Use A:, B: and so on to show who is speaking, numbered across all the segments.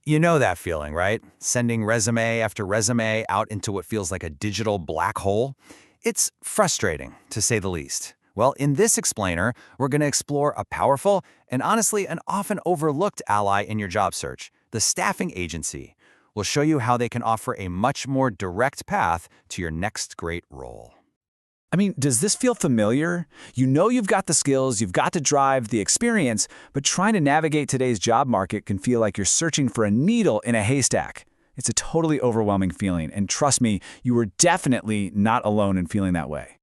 A: You know that feeling, right? Sending resume after resume out into what feels like a digital black hole? It's frustrating, to say the least. Well, in this explainer, we're going to explore a powerful and honestly an often overlooked ally in your job search, the staffing agency. We'll show you how they can offer a much more direct path to your next great role.
B: I mean, does this feel familiar? You know you've got the skills, you've got the drive, the experience, but trying to navigate today's job market can feel like you're searching for a needle in a haystack. It's a totally overwhelming feeling, and trust me, you are definitely not alone in feeling that way.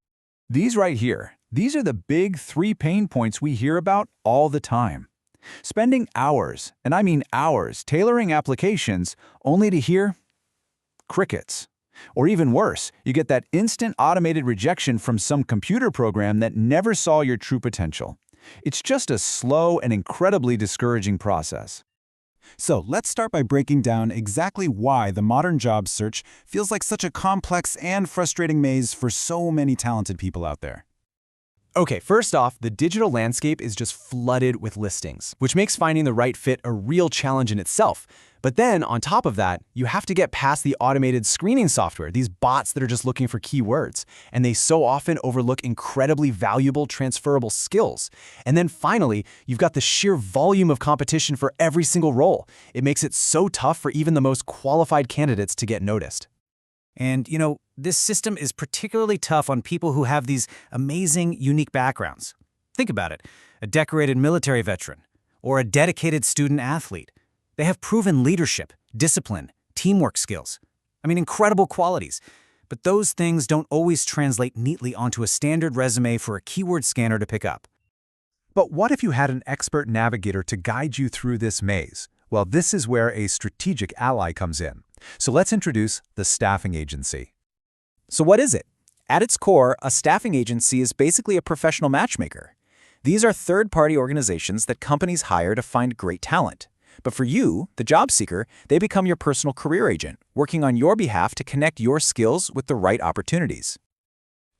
C: These right here, these are the big 3 pain points we hear about all the time. Spending hours, and I mean hours, tailoring applications only to hear crickets. Or even worse, you get that instant automated rejection from some computer program that never saw your true potential. It's just a slow and incredibly discouraging process. So let's start by breaking down exactly why the modern job search feels like such a complex and frustrating maze for so many talented people out there.
D: Okay, first off, the digital landscape is just flooded with listings, which makes finding the right fit a real challenge in itself. But then, on top of that, you have to get past the automated screening software, these bots that are just looking for keywords, and they so often overlook incredibly valuable transferable skills. And then finally, you've got the sheer volume of competition for every single role. It makes it so tough for even the most qualified candidates to get noticed.
A: And, this system is particularly tough on people who have these amazing, unique backgrounds. Think about it, a decorated military veteran or a dedicated student athlete. They have proven leadership, discipline, teamwork skills. I mean, incredible qualities. But those things don't always translate neatly onto a standard resume for a keyword scanner to pick up.
C: But what if you had an expert navigator to guide you through this maze? Well, this is where a strategic ally comes in. So let's introduce the staffing agency.
B: So what is it? At its core, a staffing agency is basically a professional matchmaker. These are third-party organizations that companies hire to find great talent. But for you, the job seeker, they become your personal career agent, working on your behalf to connect your skills with the right opportunities.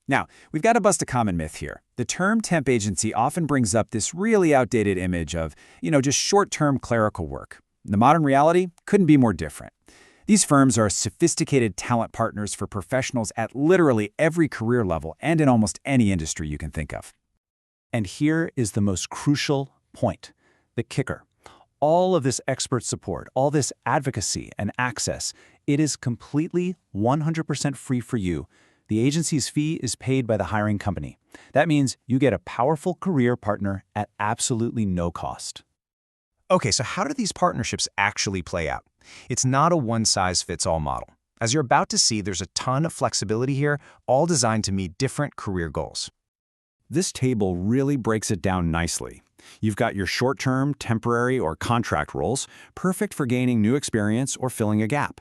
B: Now, we've got to bust a common myth here. The term temp agency often brings up this really outdated image of, just short-term clerical work. The modern reality couldn't be more different. These firms are sophisticated talent partners for professionals at literally every career level and in almost any industry you can think of. And here is the most crucial point, the kicker. All of this expert support, all this advocacy and access, it is completely 100% free for you. The agency's fee is paid by the hiring company. That means you get a powerful career partner at absolutely no cost.
D: Okay, so how do these partnerships actually play out? It's not a one-size-fits-all model. As you're about to see, there's a ton of flexibility here, all designed to meet different career goals.
C: This table really breaks it down nicely. You've got your short-term, temporary, or contract roles, perfect for gaining new experience or filling a gap.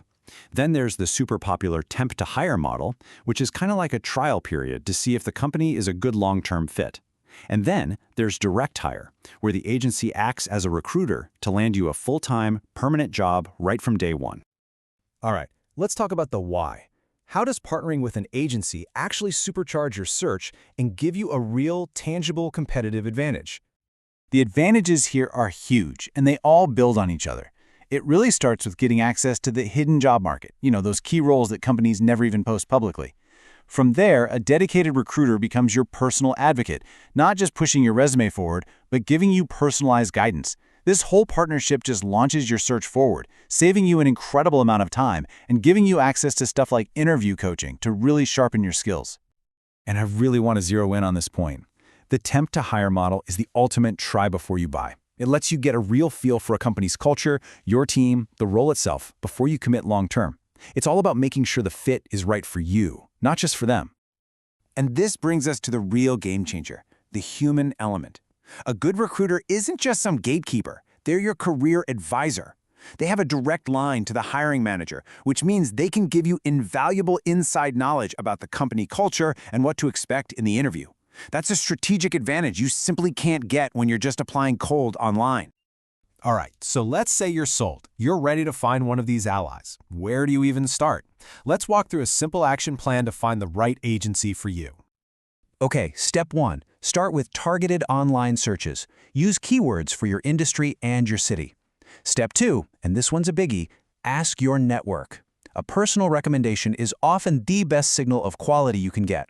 C: Then there's the super popular temp-to-hire model, which is kind of like a trial period to see if the company is a good long-term fit. And then there's direct hire, where the agency acts as a recruiter to land you a full-time, permanent job right from day one.
D: All right, let's talk about the why. How does partnering with an agency actually supercharge your search and give you a real, tangible competitive advantage?
C: The advantages here are huge, and they all build on each other. It really starts with getting access to the hidden job market, those key roles that companies never even post publicly. From there, a dedicated recruiter becomes your personal advocate, not just pushing your resume forward, but giving you personalized guidance. This whole partnership just launches your search forward, saving you an incredible amount of time and giving you access to stuff like interview coaching to really sharpen your skills. And I really want to zero in on this point. The temp-to-hire model is the ultimate try before you buy. It lets you get a real feel for a company's culture, your team, the role itself, before you commit long-term. It's all about making sure the fit is right for you, not just for them. And this brings us to the real game changer, the human element. A good recruiter isn't just some gatekeeper. They're your career advisor. They have a direct line to the hiring manager, which means they can give you invaluable inside knowledge about the company culture and what to expect in the interview. That's a strategic advantage you simply can't get when you're just applying cold online.
D: All right, so let's say you're sold. You're ready to find one of these allies. Where do you even start? Let's walk through a simple action plan to find the right agency for you.
C: Okay, step 1. Start with targeted online searches. Use keywords for your industry and your city.
B: Step 2, and this one's a biggie, ask your network. A personal recommendation is often the best signal of quality you can get.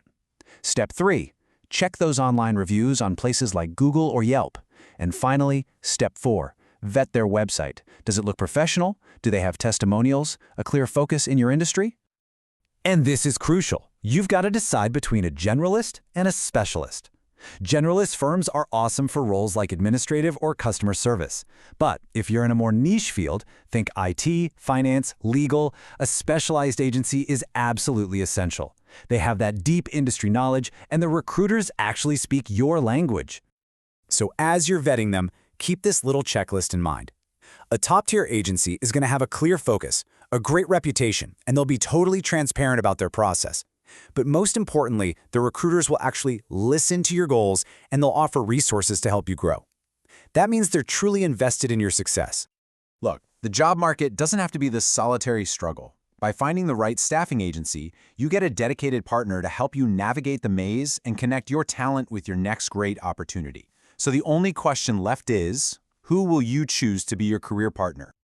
B: Step 3, check those online reviews on places like Google or Yelp. And finally, Step 4, vet their website. Does it look professional? Do they have testimonials? A clear focus in your industry?
E: And this is crucial. You've got to decide between a generalist and a specialist. Generalist firms are awesome for roles like administrative or customer service. But if you're in a more niche field, think IT, finance, legal, a specialized agency is absolutely essential. They have that deep industry knowledge, and the recruiters actually speak your language.
B: So as you're vetting them, keep this little checklist in mind. A top-tier agency is going to have a clear focus, a great reputation, and they'll be totally transparent about their process. But most importantly, the recruiters will actually listen to your goals and they'll offer resources to help you grow. That means they're truly invested in your success.
C: Look, the job market doesn't have to be this solitary struggle. By finding the right staffing agency, you get a dedicated partner to help you navigate the maze and connect your talent with your next great opportunity. So the only question left is, who will you choose to be your career partner?